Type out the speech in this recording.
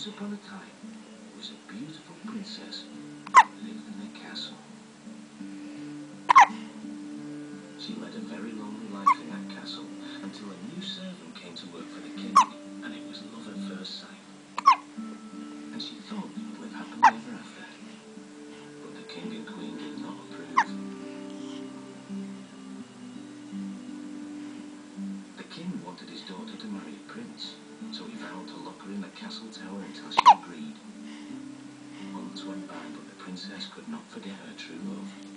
Once upon a time, there was a beautiful princess who lived in a castle. She led a very lonely life in that castle until a new servant came to work for the king, and it was love at first sight. And she thought they would live happily ever after. But the king and queen did not approve. The king wanted his daughter to marry a prince, so he vowed to lock her in the castle tower until she agreed. Months went by, but the princess could not forget her true love.